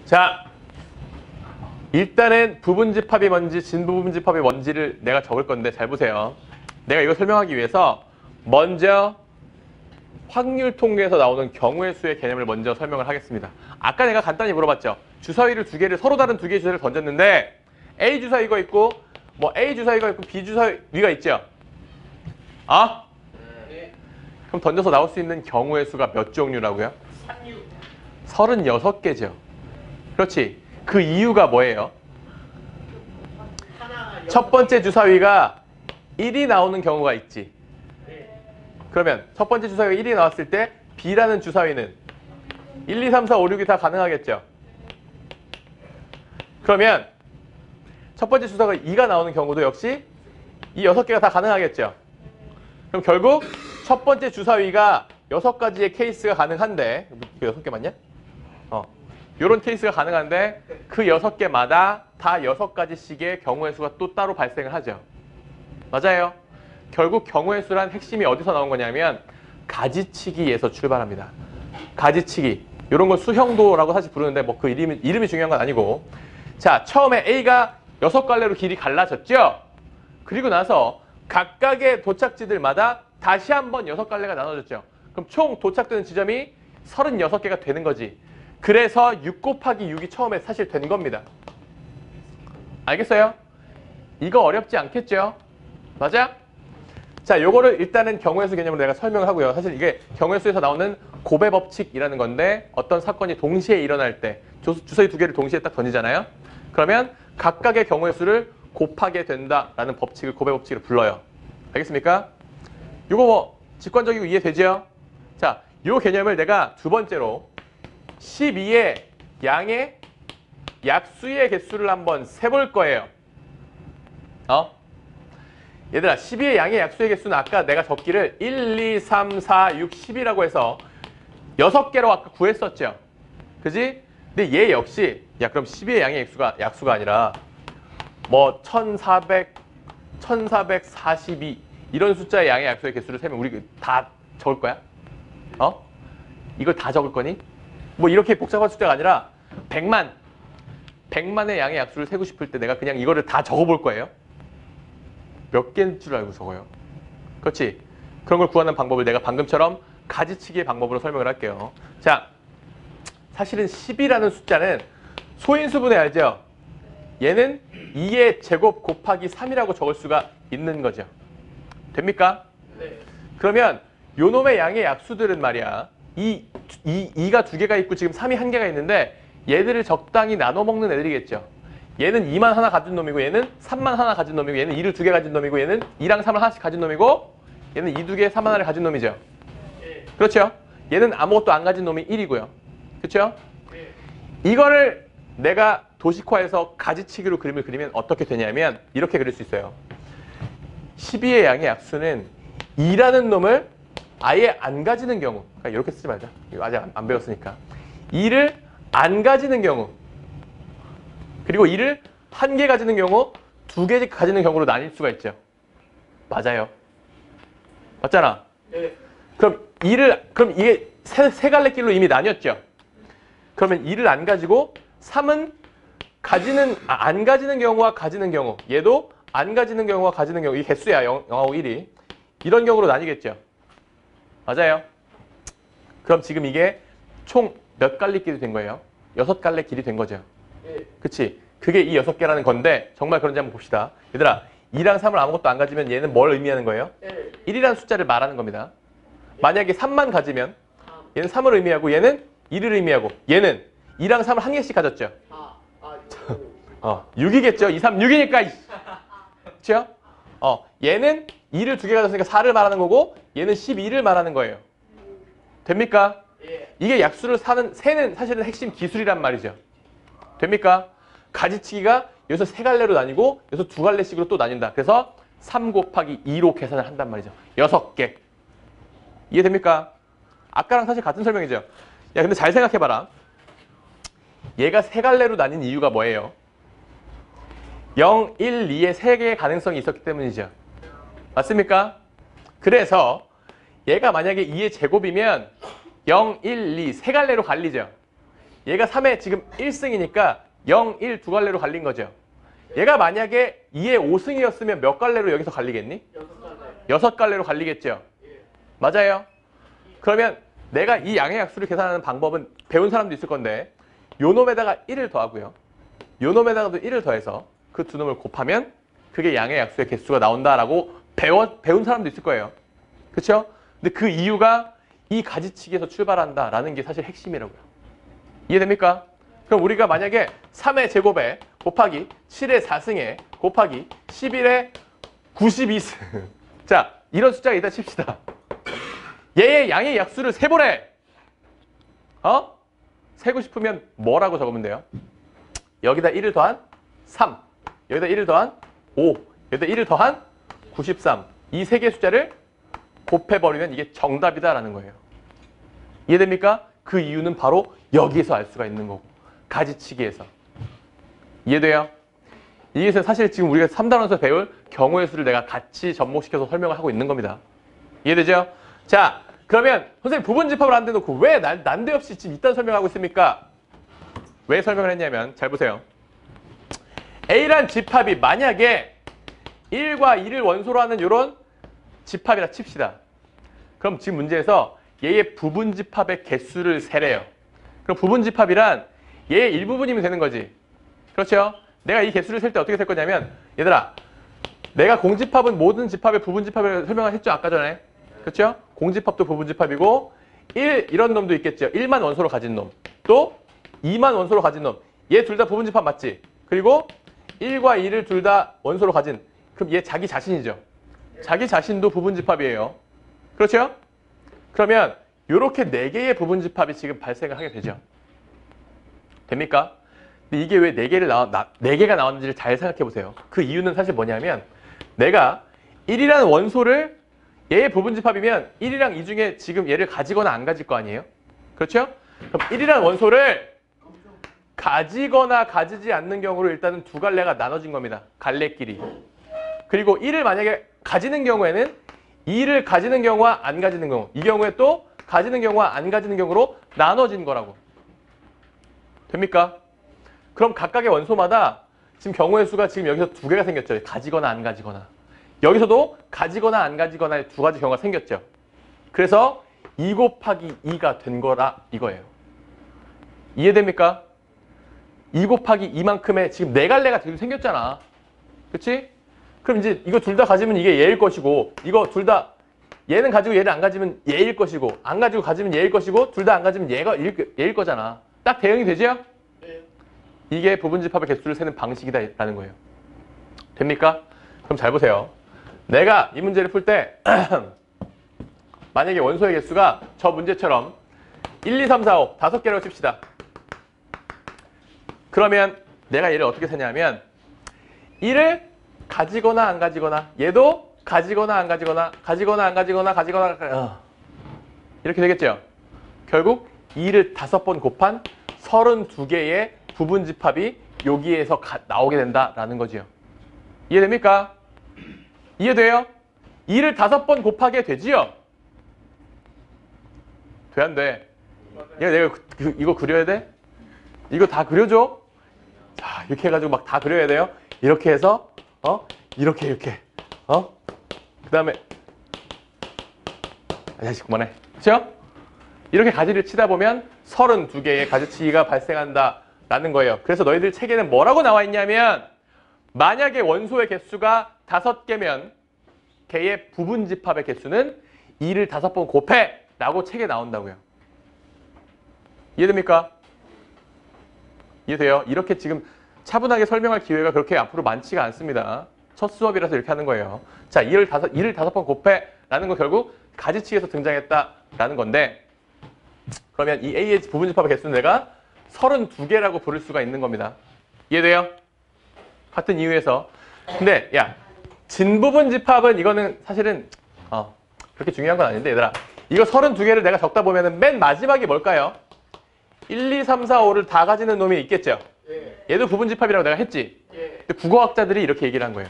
자, 일단은 부분집합이 뭔지 진부분집합이 뭔지를 내가 적을 건데 잘 보세요. 내가 이거 설명하기 위해서 먼저 확률 통계에서 나오는 경우의 수의 개념을 먼저 설명을 하겠습니다. 아까 내가 간단히 물어봤죠. 주사위를 두 개를 서로 다른 두 개의 주사위를 던졌는데 A 주사위가 있고 뭐 A 주사위가 있고 B 주사위가 있죠. 아? 네. 그럼 던져서 나올 수 있는 경우의 수가 몇 종류라고요? 36개죠. 그렇지. 그 이유가 뭐예요? 첫 번째 주사위가 1이 나오는 경우가 있지. 그러면 첫 번째 주사위가 1이 나왔을 때 B라는 주사위는 1, 2, 3, 4, 5, 6이 다 가능하겠죠. 그러면 첫 번째 주사위가 2가 나오는 경우도 역시 이 6개가 다 가능하겠죠. 그럼 결국 첫 번째 주사위가 6가지의 케이스가 가능한데, 6개 맞냐? 요런 케이스가 가능한데 그 6개마다 다 6가지씩의 경우의 수가 또 따로 발생을 하죠. 맞아요. 결국 경우의 수란 핵심이 어디서 나온 거냐면 가지치기에서 출발합니다. 가지치기. 이런 걸 수형도라고 사실 부르는데 뭐 그 이름이 중요한 건 아니고. 자, 처음에 A가 6갈래로 길이 갈라졌죠? 그리고 나서 각각의 도착지들마다 다시 한번 6갈래가 나눠졌죠. 그럼 총 도착되는 지점이 36개가 되는 거지. 그래서 6 곱하기 6이 처음에 사실 된 겁니다. 알겠어요? 이거 어렵지 않겠죠? 맞아? 자, 요거를 일단은 경우의 수 개념으로 내가 설명을 하고요. 사실 이게 경우의 수에서 나오는 고배 법칙이라는 건데 어떤 사건이 동시에 일어날 때 주사위 두 개를 동시에 딱 던지잖아요. 그러면 각각의 경우의 수를 곱하게 된다라는 법칙을 고배 법칙으로 불러요. 알겠습니까? 요거 뭐 직관적이고 이해되죠? 자, 요 개념을 내가 두 번째로 12의 양의 약수의 개수를 한번 세볼 거예요. 얘들아, 12의 양의 약수의 개수는 아까 내가 적기를 1, 2, 3, 4, 6, 10이라고 해서 6개로 아까 구했었죠. 그지? 근데 얘 역시 그럼 12의 양의 약수가 아니라 뭐 1442 이런 숫자의 양의 약수의 개수를 세면 우리 다 적을 거야? 이걸 다 적을 거니? 뭐 이렇게 복잡한 숫자가 아니라 100만의 양의 약수를 세고 싶을 때 내가 그냥 이거를 다 적어볼 거예요. 몇 개인 줄 알고 적어요. 그렇지? 그런 걸 구하는 방법을 내가 방금처럼 가지치기의 방법으로 설명을 할게요. 자, 사실은 10이라는 숫자는 소인수분해 알죠? 얘는 2의 제곱 곱하기 3이라고 적을 수가 있는 거죠. 됩니까? 네. 그러면 요놈의 양의 약수들은 말이야. 2가 2개가 있고 지금 3이 1개가 있는데 얘들을 적당히 나눠 먹는 애들이겠죠. 얘는 2만 하나 가진 놈이고 얘는 3만 하나 가진 놈이고 얘는 2를 2개 가진 놈이고 얘는 2랑 3을 하나씩 가진 놈이고 얘는 2, 2개, 3 하나를 가진 놈이죠. 그렇죠? 얘는 아무것도 안 가진 놈이 1이고요. 그렇죠? 이거를 내가 도식화해서 가지치기로 그림을 그리면 어떻게 되냐면 이렇게 그릴 수 있어요. 12의 양의 약수는 2라는 놈을 아예 안 가지는 경우, 그러니까 이렇게 쓰지 말자. 이거 아직 안 배웠으니까. 2를 안 가지는 경우, 그리고 2를 1개 가지는 경우, 2개 가지는 경우로 나뉠 수가 있죠. 맞아요. 맞잖아. 네. 그럼 이게 세 갈래 길로 이미 나뉘었죠. 그러면 2를 안 가지고 3은 안 가지는 경우와 가지는 경우, 얘도 안 가지는 경우와 가지는 경우, 이 개수야 0하고 1이 이런 경우로 나뉘겠죠. 맞아요. 그럼 지금 이게 총 몇 갈래 길이 된 거예요? 6갈래 길이 된 거죠. 그치? 그게 이 6개라는 건데 정말 그런지 한번 봅시다. 얘들아, 2랑 3을 아무것도 안 가지면 얘는 뭘 의미하는 거예요? 1이라는 숫자를 말하는 겁니다. 만약에 3만 가지면 얘는 3을 의미하고 얘는 2를 의미하고 얘는 2랑 3을 1개씩 가졌죠. 6이겠죠. 2, 3, 6이니까. 그렇죠? 얘는 2를 2개 가졌으니까 4를 말하는 거고 얘는 12를 말하는 거예요. 됩니까? 이게 약수를 세는 사실은 핵심 기술이란 말이죠. 됩니까? 가지치기가 여기서 3갈래로 나뉘고 여기서 2갈래씩으로 또 나뉜다. 그래서 3 곱하기 2로 계산을 한단 말이죠. 6개. 이해됩니까? 아까랑 사실 같은 설명이죠. 야, 근데 잘 생각해봐라. 얘가 3갈래로 나뉜 이유가 뭐예요? 0, 1, 2의 3개의 가능성이 있었기 때문이죠. 맞습니까? 그래서 얘가 만약에 2의 제곱이면 0, 1, 2, 3갈래로 갈리죠. 얘가 3의 지금 1승이니까 0, 1 두 갈래로 갈린 거죠. 얘가 만약에 2의 5승이었으면 몇 갈래로 여기서 갈리겠니? 6갈래로 갈리겠죠. 맞아요. 그러면 내가 이 양의 약수를 계산하는 방법은 배운 사람도 있을 건데 요 놈에다가 1을 더하고요. 요 놈에다가도 1을 더해서 그 두 놈을 곱하면 그게 양의 약수의 개수가 나온다라고 배운 사람도 있을 거예요. 그렇죠? 근데 그 이유가 이 가지치기에서 출발한다라는 게 사실 핵심이라고요. 이해됩니까? 그럼 우리가 만약에 3의 제곱에 곱하기 7의 4승에 곱하기 11의 92승 자, 이런 숫자가 있다 칩시다. 얘의 양의 약수를 세보래. 세고 싶으면 뭐라고 적으면 돼요? 여기다 1을 더한 3, 여기다 1을 더한 5, 여기다 1을 더한 93. 이 세 개의 숫자를 곱해버리면 이게 정답이다라는 거예요. 이해됩니까? 그 이유는 바로 여기에서 알 수가 있는 거고. 가지치기에서. 이해돼요? 이게 사실 지금 우리가 3단원에서 배울 경우의 수를 내가 같이 접목시켜서 설명을 하고 있는 겁니다. 이해되죠? 자, 그러면 선생님 부분집합을 안 대놓고 왜 난데없이 지금 이딴 설명하고 있습니까? 왜 설명을 했냐면 잘 보세요. A란 집합이 만약에 1과 2를 원소로 하는 이런 집합이라 칩시다. 그럼 지금 문제에서 얘의 부분집합의 개수를 세래요. 그럼 부분집합이란 얘의 일부분이면 되는 거지. 그렇죠? 내가 이 개수를 셀 때 어떻게 셀 거냐면 얘들아 내가 공집합은 모든 집합의 부분집합을 설명을 했죠 아까 전에. 그렇죠? 공집합도 부분집합이고 1 이런 놈도 있겠죠. 1만 원소로 가진 놈. 또 2만 원소로 가진 놈. 얘 둘 다 부분집합 맞지? 그리고 1과 2를 둘 다 원소로 가진 그럼 얘 자기 자신이죠. 자기 자신도 부분집합이에요. 그렇죠? 그러면 이렇게 4개의 부분집합이 지금 발생을 하게 되죠. 됩니까? 근데 이게 왜 4개가 나왔는지를 잘 생각해 보세요. 그 이유는 사실 뭐냐면 내가 1이라는 원소를 얘의 부분집합이면 1이랑 2 중에 지금 얘를 가지거나 안 가질 거 아니에요? 그렇죠? 그럼 1이라는 원소를 가지거나 가지지 않는 경우로 일단은 두 갈래가 나눠진 겁니다. 갈래끼리. 그리고 1을 만약에 가지는 경우에는 2를 가지는 경우와 안 가지는 경우 이 경우에 또 가지는 경우와 안 가지는 경우로 나눠진 거라고. 됩니까? 그럼 각각의 원소마다 지금 경우의 수가 지금 여기서 2개가 생겼죠. 가지거나 안 가지거나. 여기서도 가지거나 안 가지거나의 2가지 경우가 생겼죠. 그래서 2 곱하기 2가 된 거라 이거예요. 이해됩니까? 2 곱하기 2만큼의 지금 4갈래가 지금 생겼잖아. 그치? 그럼 이제 이거 둘 다 가지면 이게 얘일 것이고 이거 둘 다 얘는 가지고 얘를 안 가지면 얘일 것이고 안 가지고 가지면 얘일 것이고 둘 다 안 가지면 얘일 거잖아. 딱 대응이 되죠? 네. 이게 부분집합의 개수를 세는 방식이다라는 거예요. 됩니까? 그럼 잘 보세요. 내가 이 문제를 풀 때 만약에 원소의 개수가 저 문제처럼 1, 2, 3, 4, 5 5개라고 칩시다. 그러면 내가 얘를 어떻게 세냐면 1을 가지거나 안 가지거나 얘도 가지거나 안 가지거나 가지거나 안 가지거나 가지거나 이렇게 되겠죠. 결국 2를 5번 곱한 32개의 부분집합이 여기에서 나오게 된다라는 거죠. 이해됩니까? 이해돼요? 2를 5번 곱하게 되지요? 돼 안 돼? 내가 이거 그려야 돼? 이거 다 그려줘? 자, 이렇게 해가지고 막 다 그려야 돼요? 이렇게 해서 이렇게 그 다음에 다시 그만해. 그렇죠? 이렇게 가지를 치다 보면 32개의 가지치기가 발생한다라는 거예요. 그래서 너희들 책에는 뭐라고 나와 있냐면 만약에 원소의 개수가 5개면 걔의 부분집합의 개수는 2를 5번 곱해 라고 책에 나온다고요. 이해됩니까? 이해돼요? 이렇게 지금 차분하게 설명할 기회가 그렇게 앞으로 많지가 않습니다. 첫 수업이라서 이렇게 하는 거예요. 자, 2를 5번 곱해 라는 건 결국 가지치기에서 등장했다라는 건데 그러면 이 A의 부분집합의 개수는 내가 32개라고 부를 수가 있는 겁니다. 이해돼요? 같은 이유에서. 근데 야, 진부분집합은 이거는 사실은 그렇게 중요한 건 아닌데 얘들아 이거 32개를 내가 적다 보면은 맨 마지막이 뭘까요? 1, 2, 3, 4, 5를 다 가지는 놈이 있겠죠? 얘도 부분집합이라고 내가 했지? 근데 국어학자들이 이렇게 얘기를 한 거예요.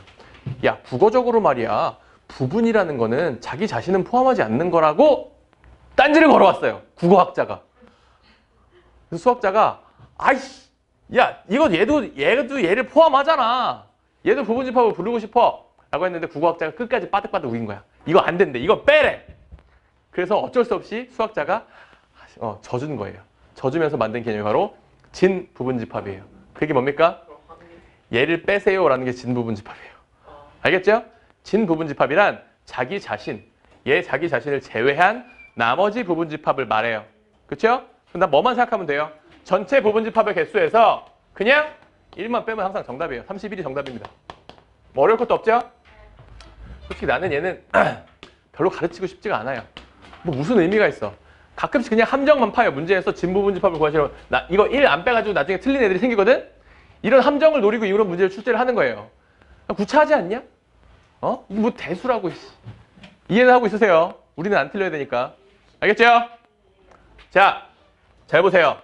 야, 국어적으로 말이야. 부분이라는 거는 자기 자신은 포함하지 않는 거라고 딴지를 걸어왔어요. 국어학자가. 그래서 수학자가 아이씨, 야, 이거 얘도 얘를 포함하잖아. 얘도 부분집합을 부르고 싶어. 라고 했는데 국어학자가 끝까지 빠득빠득 우긴 거야. 이거 안 된대. 이거 빼래. 그래서 어쩔 수 없이 수학자가 져준 거예요. 져주면서 만든 개념이 바로 진부분집합이에요. 그게 뭡니까? 얘를 빼세요라는 게 진부분집합이에요. 알겠죠? 진부분집합이란 자기 자신, 자기 자신을 제외한 나머지 부분집합을 말해요. 그렇죠? 그럼 나 뭐만 생각하면 돼요? 전체 부분집합의 개수에서 그냥 1만 빼면 항상 정답이에요. 31이 정답입니다. 뭐 어려울 것도 없죠? 솔직히 나는 얘는 별로 가르치고 싶지가 않아요. 뭐 무슨 의미가 있어? 가끔씩 그냥 함정만 파요. 문제에서 진부분집합을 구하시려면 이거 1 안 빼가지고 나중에 틀린 애들이 생기거든? 이런 함정을 노리고 이런 문제를 출제를 하는 거예요. 구차하지 않냐? 이거 뭐 대수라고. 이해는 하고 있으세요? 우리는 안 틀려야 되니까. 알겠죠? 자, 잘 보세요.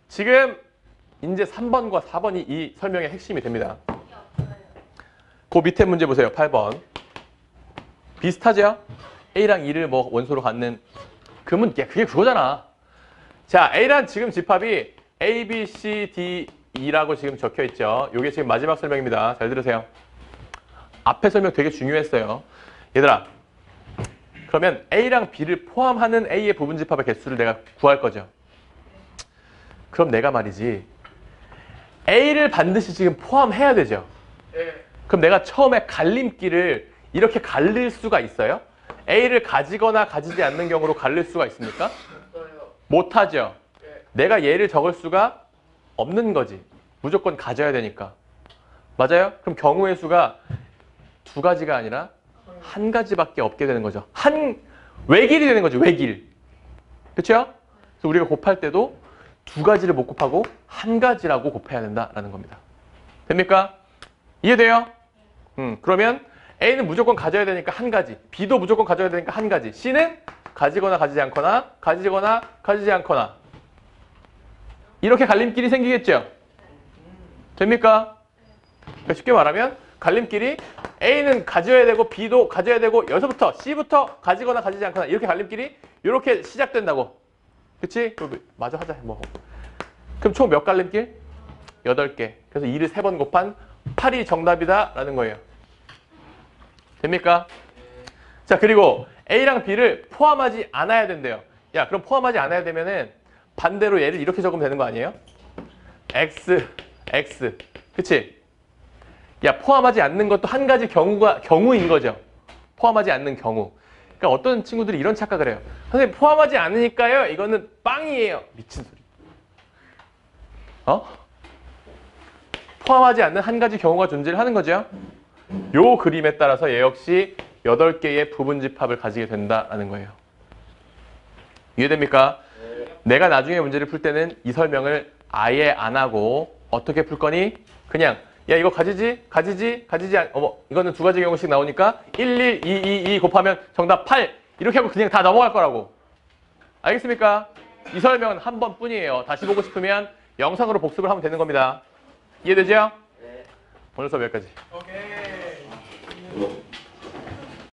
지금 이제 3번과 4번이 이 설명의 핵심이 됩니다. 그 밑에 문제 보세요. 8번. 비슷하죠? A랑 2를 뭐 원소로 갖는 그게 그거잖아. 자, A란 지금 집합이 A, B, C, D, E라고 지금 적혀 있죠. 이게 지금 마지막 설명입니다. 잘 들으세요. 앞에 설명 되게 중요했어요. 얘들아, 그러면 A랑 B를 포함하는 A의 부분집합의 개수를 내가 구할 거죠. 그럼 내가 말이지 A를 반드시 지금 포함해야 되죠. 그럼 내가 처음에 갈림길을 이렇게 갈릴 수가 있어요? A를 가지거나 가지지 않는 경우로 갈릴 수가 있습니까? 못하죠. 내가 얘를 적을 수가 없는 거지. 무조건 가져야 되니까. 맞아요? 그럼 경우의 수가 두 가지가 아니라 한 가지밖에 없게 되는 거죠. 외길이 되는 거죠. 외길. 그렇죠? 그래서 우리가 곱할 때도 두 가지를 못 곱하고 한 가지라고 곱해야 된다라는 겁니다. 됩니까? 이해돼요? 그러면 A는 무조건 가져야 되니까 한 가지, B도 무조건 가져야 되니까 한 가지, C는 가지거나 가지지 않거나 가지거나 가지지 않거나 이렇게 갈림길이 생기겠죠? 됩니까? 그러니까 쉽게 말하면 갈림길이 A는 가져야 되고 B도 가져야 되고 여기서부터 C부터 가지거나 가지지 않거나 이렇게 갈림길이 이렇게 시작된다고. 그치? 마저 하자. 뭐. 그럼 총 몇 갈림길? 8개. 그래서 2를 3번 곱한 8이 정답이다라는 거예요. 됩니까? 자, 그리고 A랑 B를 포함하지 않아야 된대요. 야, 그럼 포함하지 않아야 되면은 반대로 얘를 이렇게 적으면 되는 거 아니에요? X, X. 그치? 야, 포함하지 않는 것도 한 가지 경우인 거죠. 포함하지 않는 경우. 그러니까 어떤 친구들이 이런 착각을 해요. 선생님, 포함하지 않으니까요. 이거는 빵이에요. 미친 소리. 포함하지 않는 한 가지 경우가 존재를 하는 거죠. 요 그림에 따라서 얘 역시 8개의 부분집합을 가지게 된다는 거예요. 이해됩니까? 내가 나중에 문제를 풀 때는 이 설명을 아예 안 하고 어떻게 풀 거니? 그냥 야, 이거 가지지 이거는 두 가지 경우씩 나오니까 1, 1, 2, 2 곱하면 정답 8 이렇게 하고 그냥 다 넘어갈 거라고. 알겠습니까? 이 설명은 한 번뿐이에요. 다시 보고 싶으면 영상으로 복습을 하면 되는 겁니다. 이해되죠? 네. 오늘 수업 여기까지. 오케이.